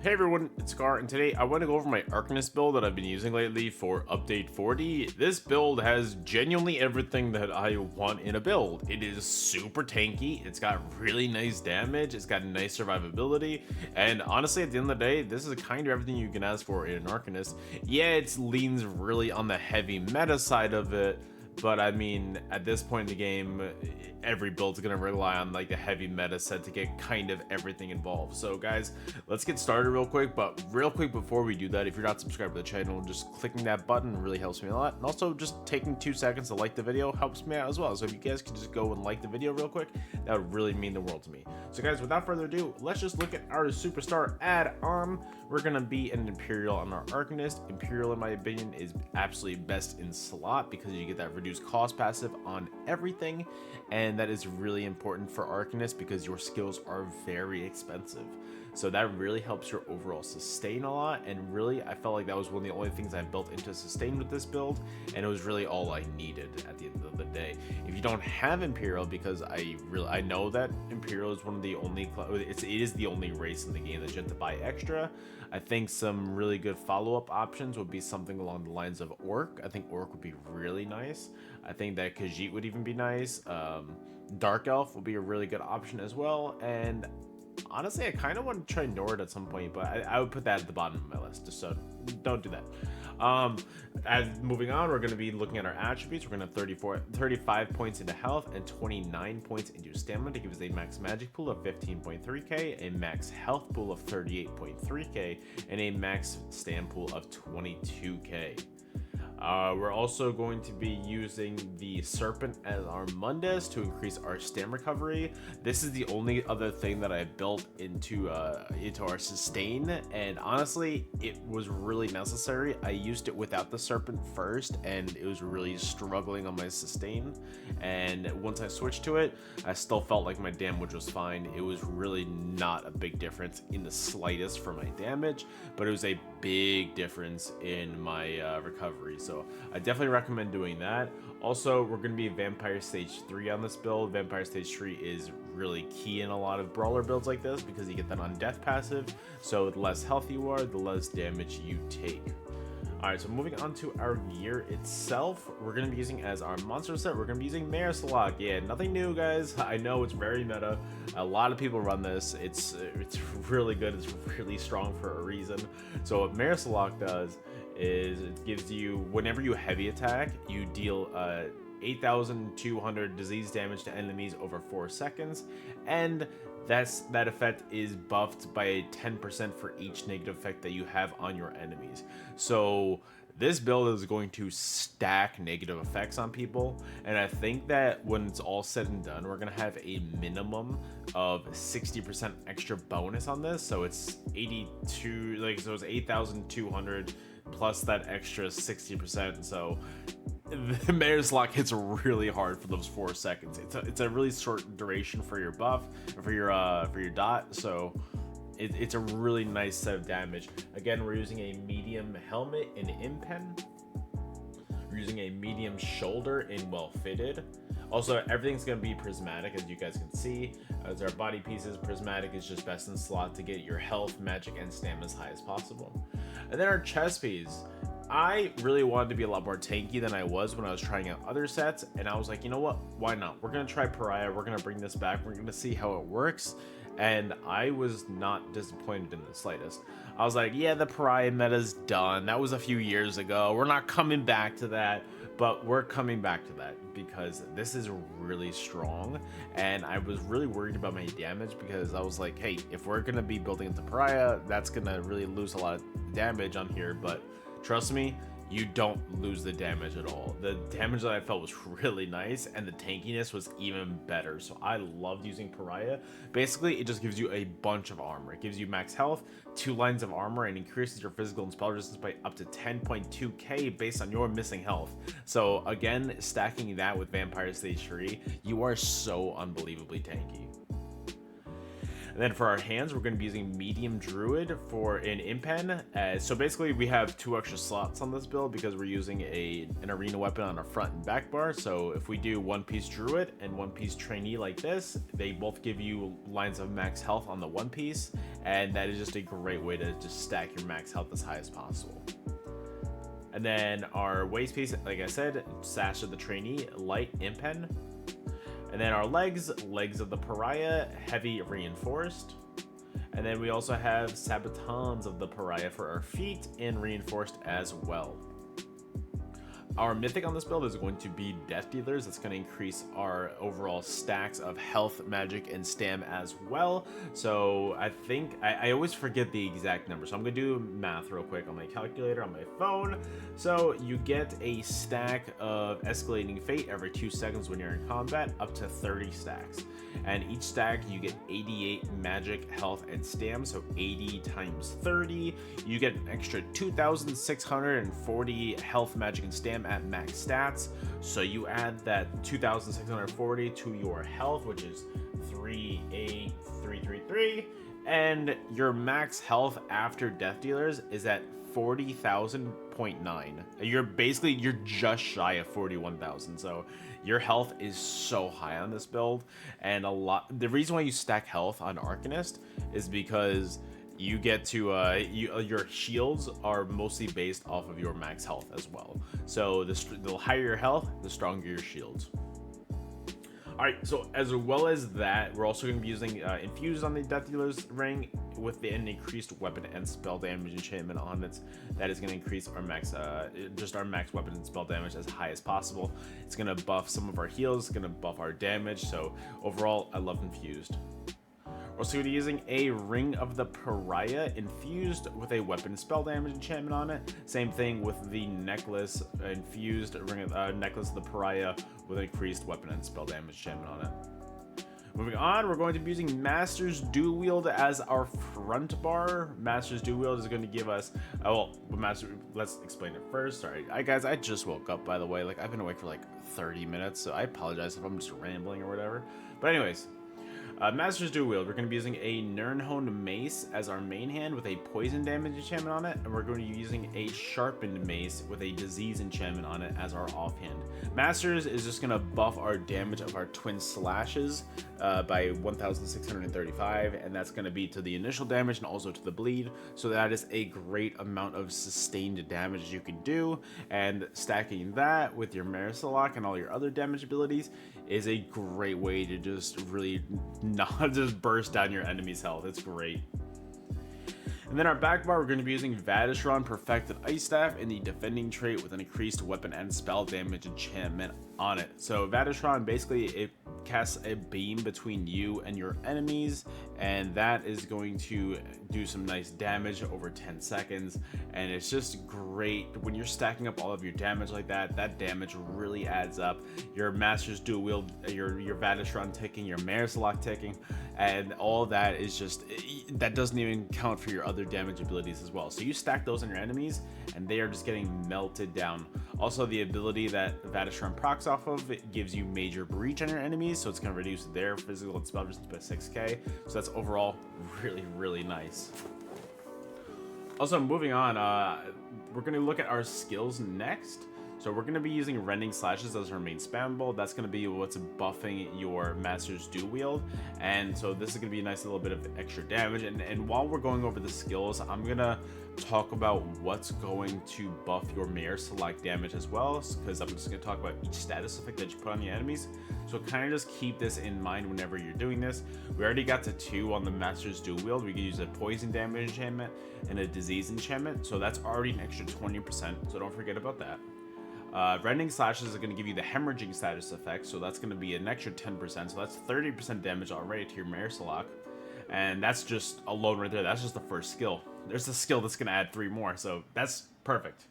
Hey everyone, it's Sekaar, and today I want to go over my Arcanist build that I've been using lately for update 40. This build has genuinely everything that I want in a build. It is super tanky, it's got really nice damage, it's got nice survivability, and honestly at the end of the day, this is kind of everything you can ask for in an Arcanist. Yeah, it leans really on the heavy meta side of it, but I mean, at this point in the game, every build's gonna rely on like the heavy meta set to get kind of everything involved. So guys, let's get started real quick. But real quick before we do that, if you're not subscribed to the channel, just clicking that button really helps me a lot. And also just taking 2 seconds to like the video helps me out as well. So if you guys could just go and like the video real quick, that would really mean the world to me. So guys, without further ado, let's just look at our superstar add-on. We're gonna be an Imperial on our Arcanist. Imperial, in my opinion, is absolutely best in slot because you get that reduced cost passive on everything, and that is really important for Arcanist because your skills are very expensive. So that really helps your overall sustain a lot, and really I felt like that was one of the only things I built into sustain with this build, and it was really all I needed at the end of the day. If you don't have Imperial, because I know that Imperial is one of the only it is the only race in the game that you have to buy extra. I think some really good follow-up options would be something along the lines of Orc. I think Orc would be really nice. I think that Khajiit would even be nice. Dark Elf would be a really good option as well, and honestly, I kind of want to try Nord at some point, but I would put that at the bottom of my list, just so don't do that. As moving on, we're going to be looking at our attributes. We're going to have 35 points into health and 29 points into stamina to give us a max magic pool of 15.3k, a max health pool of 38.3k, and a max stam pool of 22k. We're also going to be using the Serpent as our Mundus to increase our stam recovery. This is the only other thing that I built into our sustain, and honestly, it was really necessary. I used it without the Serpent first, and it was really struggling on my sustain. And once I switched to it, I still felt like my damage was fine. It was really not a big difference in the slightest for my damage, but it was a big difference in my recovery. So I definitely recommend doing that. Also, we're going to be Vampire Stage 3 on this build. Vampire Stage 3 is really key in a lot of brawler builds like this because you get that on death passive. So the less health you are, the less damage you take. Alright, so moving on to our gear itself, we're going to be using as our monster set, we're going to be using Marisalak. Yeah, nothing new, guys. I know it's very meta. A lot of people run this. It's really good. It's really strong for a reason. So what Marisalak does is it gives you, whenever you heavy attack, you deal 8,200 disease damage to enemies over 4 seconds, and that effect is buffed by 10% for each negative effect that you have on your enemies. So this build is going to stack negative effects on people, and I think that when it's all said and done, we're gonna have a minimum of 60% extra bonus on this. So it's 82, so it's 8,200 plus that extra 60%. So the Mayor's Lock hits really hard for those 4 seconds. It's a really short duration for your buff, for your dot. So it's a really nice set of damage. Again, we're using a medium helmet in Impen. We're using a medium shoulder in Well Fitted. Also, everything's going to be prismatic, as you guys can see. As our body pieces, prismatic is just best in slot to get your health, magic, and stamina as high as possible. And then our chest piece. I really wanted to be a lot more tanky than I was when I was trying out other sets, and I was like, you know what, why not? We're going to try Pariah, we're going to bring this back, we're going to see how it works, and I was not disappointed in the slightest. I was like, yeah, the Pariah meta's done, that was a few years ago, we're not coming back to that, but we're coming back to that because this is really strong, and I was really worried about my damage because I was like, hey, if we're going to be building into Pariah, that's going to really lose a lot of damage on here, but trust me, you don't lose the damage at all. The damage that I felt was really nice, and the tankiness was even better. So I loved using Pariah. Basically, it just gives you a bunch of armor. It gives you max health, 2 lines of armor, and increases your physical and spell resistance by up to 10.2k based on your missing health. So again, stacking that with Vampire Stage 3, you are so unbelievably tanky. And then for our hands, we're going to be using medium druid for an impen. So basically we have 2 extra slots on this build because we're using an arena weapon on our front and back bar. So if we do 1-piece druid and 1-piece trainee like this, they both give you lines of max health on the 1-piece, and that is just a great way to just stack your max health as high as possible. And then our waist piece, like I said, sash of the trainee, light impen. And then our legs of the pariah, heavy reinforced. And then we also have sabatons of the pariah for our feet in reinforced as well. Our mythic on this build is going to be Death Dealers. That's going to increase our overall stacks of health, magic, and stam as well. So I think, I always forget the exact number. So I'm going to do math real quick on my calculator on my phone. So you get a stack of Escalating Fate every 2 seconds when you're in combat, up to 30 stacks. And each stack you get 88 magic, health, and stam. So 80 times 30, you get an extra 2,640 health, magic, and stam at max stats. So you add that 2,640 to your health, which is 38333, and your max health after Death Dealers is at 40,000.9. You're just shy of 41,000. So your health is so high on this build, and the reason why you stack health on Arcanist is because you get to your shields are mostly based off of your max health as well. So the higher your health, the stronger your shields. Alright, so as well as that, we're also going to be using Infused on the Death Dealer's ring with an increased weapon and spell damage enchantment on it. That is going to increase our max, our max weapon and spell damage as high as possible. It's going to buff some of our heals, it's going to buff our damage, so overall, I love Infused. We're also going to be using a Ring of the Pariah infused with a weapon spell damage enchantment on it. Same thing with the necklace, infused necklace of the Pariah with increased weapon and spell damage enchantment on it. Moving on, we're going to be using Master's Dual Wield as our front bar. Master's Dual Wield is going to give us, let's explain it first. Sorry, guys, I just woke up, by the way. Like, I've been awake for like 30 minutes, so I apologize if I'm just rambling or whatever. But anyways, Master's Dual Wield, we're going to be using a Nirnhone Mace as our main hand with a poison damage enchantment on it, and we're going to be using a Sharpened Mace with a disease enchantment on it as our offhand. Master's is just going to buff our damage of our twin slashes by 1,635, and that's going to be to the initial damage and also to the bleed, so that is a great amount of sustained damage you can do, and stacking that with your Marisalak and all your other damage abilities is a great way to just really not just burst down your enemy's health. It's great. And then our back bar, we're going to be using Vadishron Perfected Ice Staff in the defending trait with an increased weapon and spell damage enchantment on it. So Vadishron, basically it casts a beam between you and your enemies, and that is going to do some nice damage over 10 seconds, and it's just great when you're stacking up all of your damage like that. That damage really adds up. Your Master's Dual Wield, your Vadishron ticking, your Marisalak ticking, and all that is just, that doesn't even count for your other damage abilities as well. So you stack those on your enemies and they are just getting melted down. Also, the ability that Vadishron procs off of, it gives you Major Breach on your enemies, so it's going to reduce their physical and spell resistance by 6k. So that's overall really, really nice. Also, moving on, we're going to look at our skills next. So we're going to be using Rending Slashes as our main spam build. That's going to be what's buffing your Master's Dual Wield. And so this is going to be a nice little bit of extra damage. And while we're going over the skills, I'm going to talk about what's going to buff your Marisalak damage as well, because I'm just going to talk about each status effect that you put on your enemies. So kind of just keep this in mind whenever you're doing this. We already got to 2 on the Master's Dual Wield. We can use a poison damage enchantment and a disease enchantment. So that's already an extra 20%. So don't forget about that. Rending Slashes are going to give you the hemorrhaging status effect, so that's going to be an extra 10%, so that's 30% damage already to your Marisalak, and that's just alone right there. That's just the first skill. There's a skill that's going to add 3 more, so that's perfect.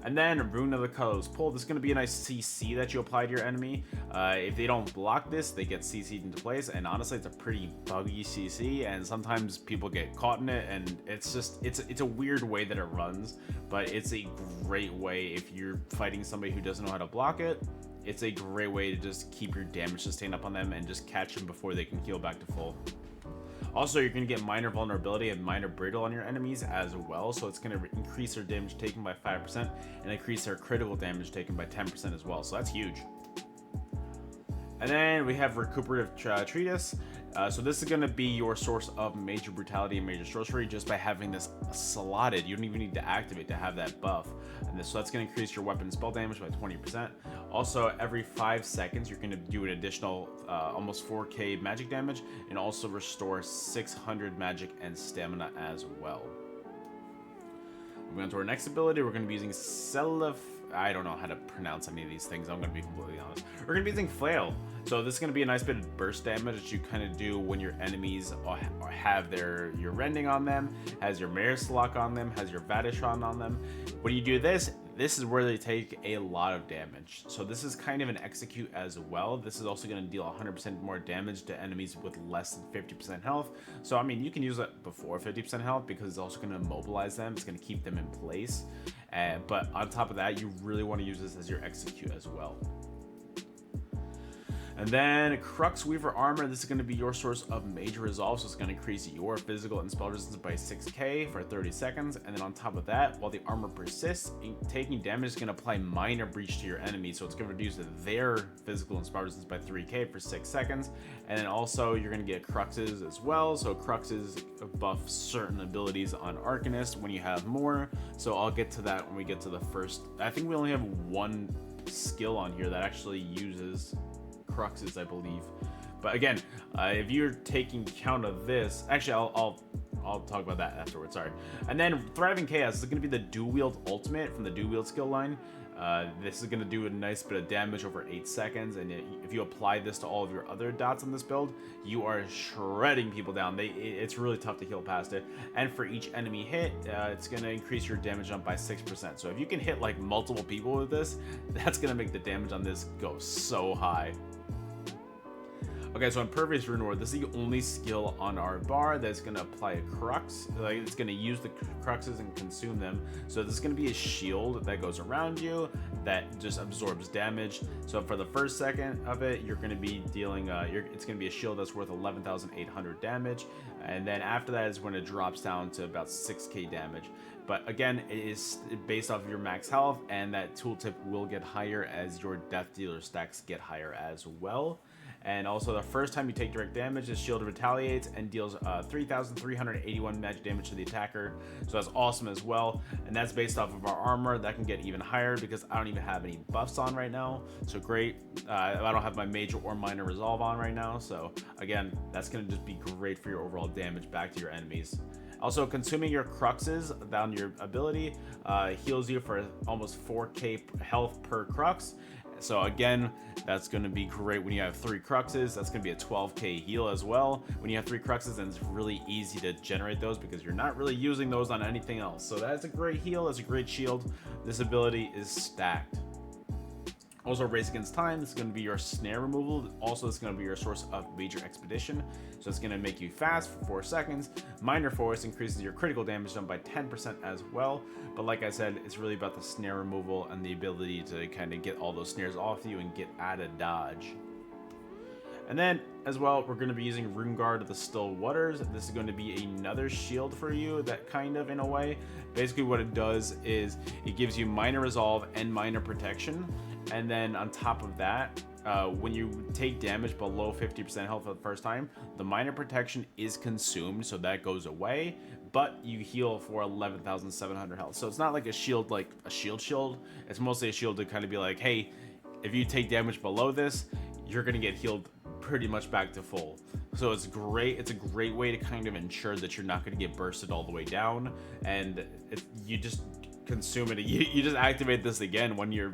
And then Rune of the Colors Pull. This is going to be a nice CC that you apply to your enemy. If they don't block this, they get CC'd into place, and honestly, it's a pretty buggy CC, and sometimes people get caught in it, and it's just, it's a weird way that it runs, but it's a great way if you're fighting somebody who doesn't know how to block it. It's a great way to just keep your damage sustained up on them and just catch them before they can heal back to full. Also, you're going to get minor vulnerability and minor brittle on your enemies as well, so it's going to increase their damage taken by 5% and increase their critical damage taken by 10% as well, so that's huge. And then we have Recuperative Treatise. So this is going to be your source of major brutality and major sorcery just by having this slotted. You don't even need to activate to have that buff. And so that's going to increase your weapon spell damage by 20%. Also, every 5 seconds, you're going to do an additional almost 4k magic damage and also restore 600 magic and stamina as well. Moving on to our next ability, we're going to be using I don't know how to pronounce any of these things, I'm going to be completely honest. We're going to be using Flail. So this is going to be a nice bit of burst damage that you kind of do when your enemies have your Rending on them, has your Mareslok on them, has your Vadishon on them. When you do this is where they take a lot of damage. So this is kind of an execute as well. This is also going to deal 100% more damage to enemies with less than 50% health. So I mean, you can use it before 50% health because it's also going to immobilize them. It's going to keep them in place. But on top of that, you really want to use this as your execute as well. And then Crux Weaver Armor, this is going to be your source of major resolve, so it's going to increase your physical and spell resistance by 6k for 30 seconds. And then on top of that, while the armor persists, taking damage is going to apply minor breach to your enemy, so it's going to reduce their physical and spell resistance by 3k for 6 seconds. And then also you're going to get Cruxes as well, so Cruxes buff certain abilities on Arcanist when you have more. So I'll get to that when we get to the first. I think we only have one skill on here that actually uses Cruxes, I believe. But again, if you're taking count of this, actually I'll talk about that afterwards, sorry. And then Thriving Chaos is going to be the dual wield ultimate from the dual wield skill line. This is going to do a nice bit of damage over 8 seconds, and if you apply this to all of your other dots on this build, you are shredding people down. It's really tough to heal past it. And for each enemy hit, it's going to increase your damage jump by 6%. So if you can hit like multiple people with this, that's going to make the damage on this go so high. Okay, so Impervious Rune Ward, this is the only skill on our bar that's going to apply a Crux. Like, it's going to use the Cruxes and consume them. So this is going to be a shield that goes around you that just absorbs damage. So for the first second of it, you're going to be dealing, it's going to be a shield that's worth 11,800 damage. And then after that is when it drops down to about 6k damage. But again, it is based off of your max health, and that tooltip will get higher as your Death Dealer stacks get higher as well. And also, the first time you take direct damage, this shield retaliates and deals 3,381 magic damage to the attacker. So that's awesome as well. And that's based off of our armor. That can get even higher because I don't even have any buffs on right now. So great. I don't have my major or minor resolve on right now. So again, that's going to just be great for your overall damage back to your enemies. Also, consuming your Cruxes down your ability heals you for almost 4k health per Crux. So again, that's going to be great when you have 3 Cruxes. That's going to be a 12k heal as well. When you have 3 Cruxes, then it's really easy to generate those because you're not really using those on anything else. So that's a great heal. That's a great shield. This ability is stacked. Also, Race Against Time, this is going to be your snare removal. Also, it's going to be your source of major expedition. So it's going to make you fast for 4 seconds. Minor Force increases your critical damage done by 10% as well. But like I said, it's really about the snare removal and the ability to kind of get all those snares off you and get out of dodge. And then, as well, we're going to be using Rune Guard of the Still Waters. This is going to be another shield for you, that kind of, in a way. Basically, what it does is it gives you minor resolve and minor protection. And then on top of that, when you take damage below 50% health for the first time, the minor protection is consumed, so that goes away, but you heal for 11,700 health. So it's not like a shield, like a shield. It's mostly a shield to kind of be like, hey, if you take damage below this, you're going to get healed pretty much back to full. So it's great. It's a great way to kind of ensure that you're not going to get bursted all the way down, and you just consume it. You just activate this again when you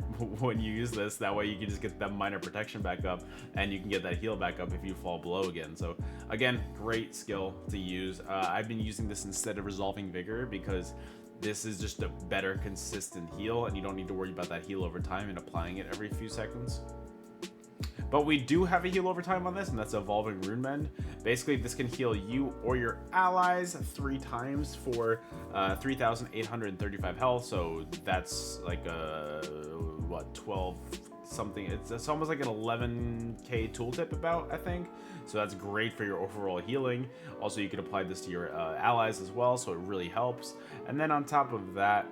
use this. That way you can just get that minor protection back up, and you can get that heal back up if you fall below again. So again, great skill to use. I've been using this instead of Resolving Vigor because this is just a better consistent heal, and you don't need to worry about that heal over time and applying it every few seconds. But we do have a heal over time on this, and that's Evolving Rune Mend. Basically, this can heal you or your allies 3 times for 3,835 health. So that's like 12 something. It's almost like an 11k tooltip about, I think. So that's great for your overall healing. Also, you can apply this to your allies as well, so it really helps. And then on top of that,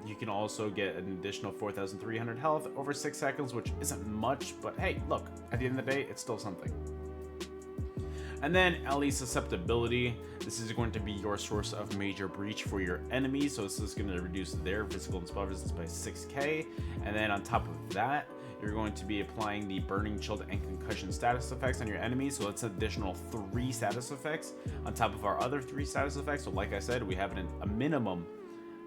you can also get an additional 4,300 health over 6 seconds, which isn't much, but hey, look, at the end of the day, it's still something. And then Ally Susceptibility. This is going to be your source of major breach for your enemies, so this is going to reduce their physical and spell resistance by 6k. And then on top of that, you're going to be applying the Burning, Chilled, and Concussion status effects on your enemies, so that's an additional 3 status effects on top of our other 3 status effects. So like I said, we have a minimum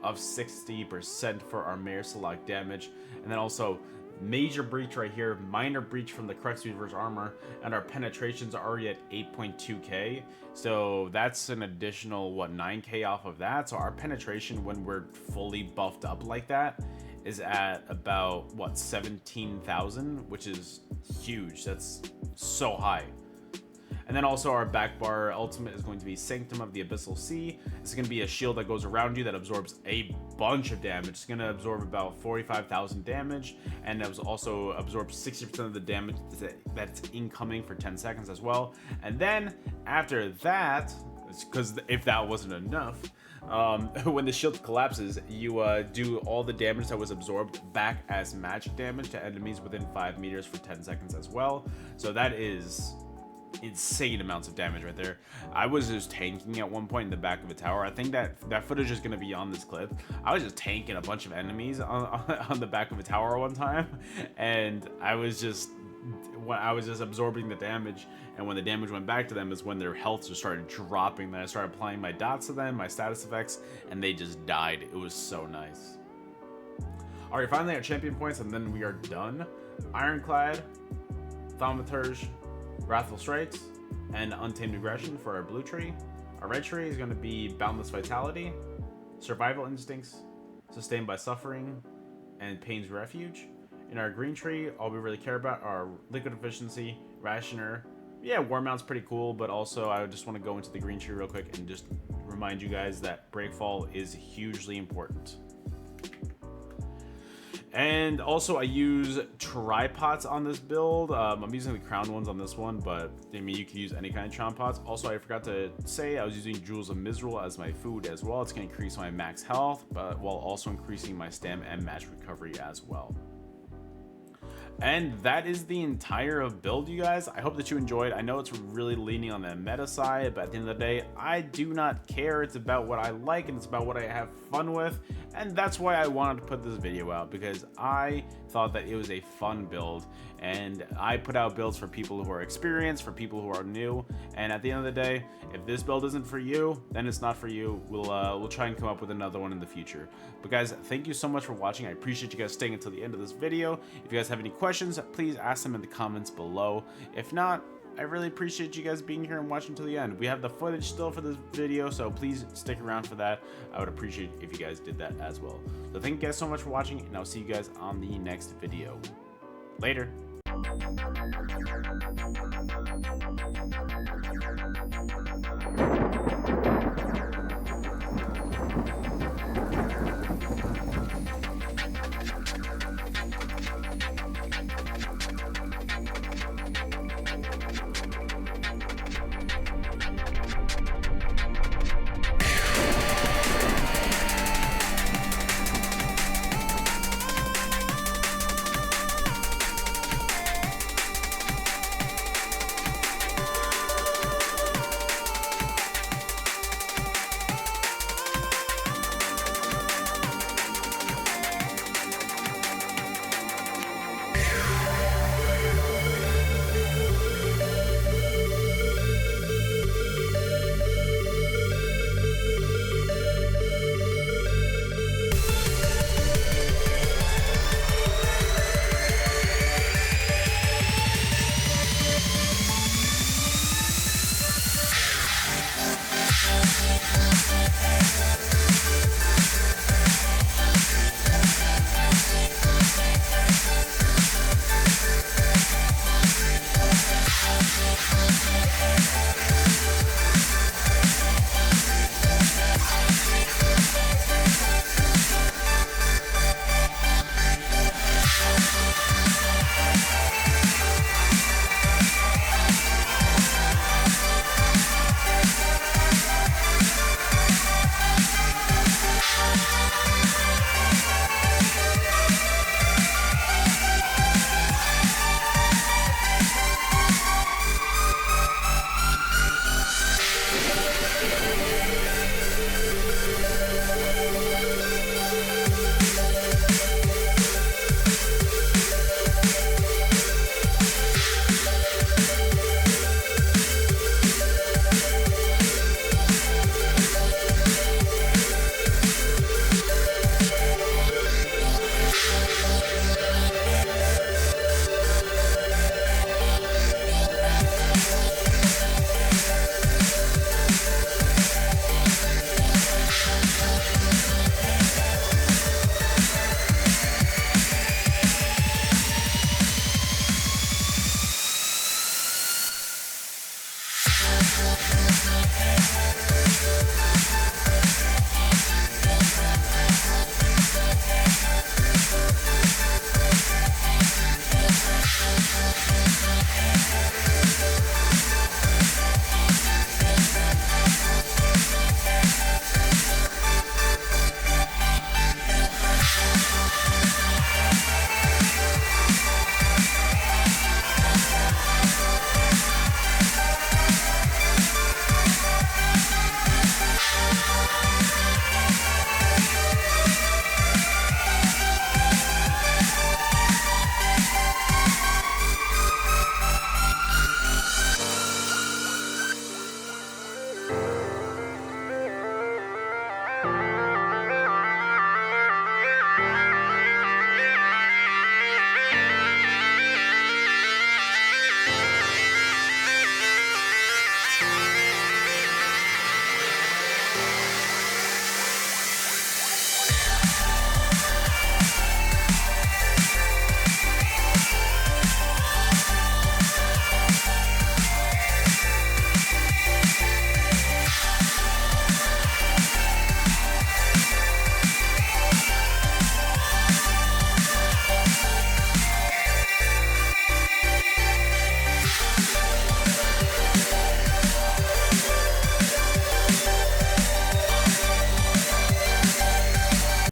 of 60% for our Mayor Select damage, and then also major breach right here, minor breach from the Crux Weaver's armor, and our penetrations are already at 8.2k, so that's an additional 9k off of that. So our penetration, when we're fully buffed up like that, is at about 17,000, which is huge. That's so high. And then also our back bar ultimate is going to be Sanctum of the Abyssal Sea. It's going to be a shield that goes around you that absorbs a bunch of damage. It's going to absorb about 45,000 damage, and it also absorbs 60% of the damage that's incoming for 10 seconds as well. And then after that, because if that wasn't enough, when the shield collapses, you do all the damage that was absorbed back as magic damage to enemies within 5 meters for 10 seconds as well. So that is insane amounts of damage right there. I was just tanking at one point in the back of a tower. I think that footage is going to be on this clip. I was just tanking a bunch of enemies on the back of a tower one time, and I was just absorbing the damage, and when the damage went back to them is when their health just started dropping. Then I started applying my dots to them, my status effects, and they just died. It was so nice. Alright, finally our champion points, and then we are done. Ironclad, Thaumaturge, Wrathful Strikes, and Untamed Aggression for our blue tree. Our red tree is going to be Boundless Vitality, Survival Instincts, Sustained by Suffering, and Pain's Refuge. In our green tree, all we really care about are Liquid Efficiency, Rationer. Yeah, War Mount's pretty cool, but also I just want to go into the green tree real quick and just remind you guys that Breakfall is hugely important. And also I use tripods on this build. I'm using the crown ones on this one, but I mean, you can use any kind of tripods. Also, I forgot to say I was using Jewels of Mizrael as my food as well. It's going to increase my max health, but while also increasing my stam and match recovery as well. And that is the entire build, you guys. I hope that you enjoyed. I know it's really leaning on the meta side, but at the end of the day, I do not care. It's about what I like, and it's about what I have fun with. And that's why I wanted to put this video out, because I thought that it was a fun build. And I put out builds for people who are experienced, for people who are new. And at the end of the day, if this build isn't for you, then it's not for you. We'll try and come up with another one in the future. But guys, thank you so much for watching. I appreciate you guys staying until the end of this video. If you guys have any questions, please ask them in the comments below. If not, I really appreciate you guys being here and watching till the end. We have the footage still for this video, so please stick around for that. I would appreciate if you guys did that as well. So thank you guys so much for watching, and I'll see you guys on the next video. Later.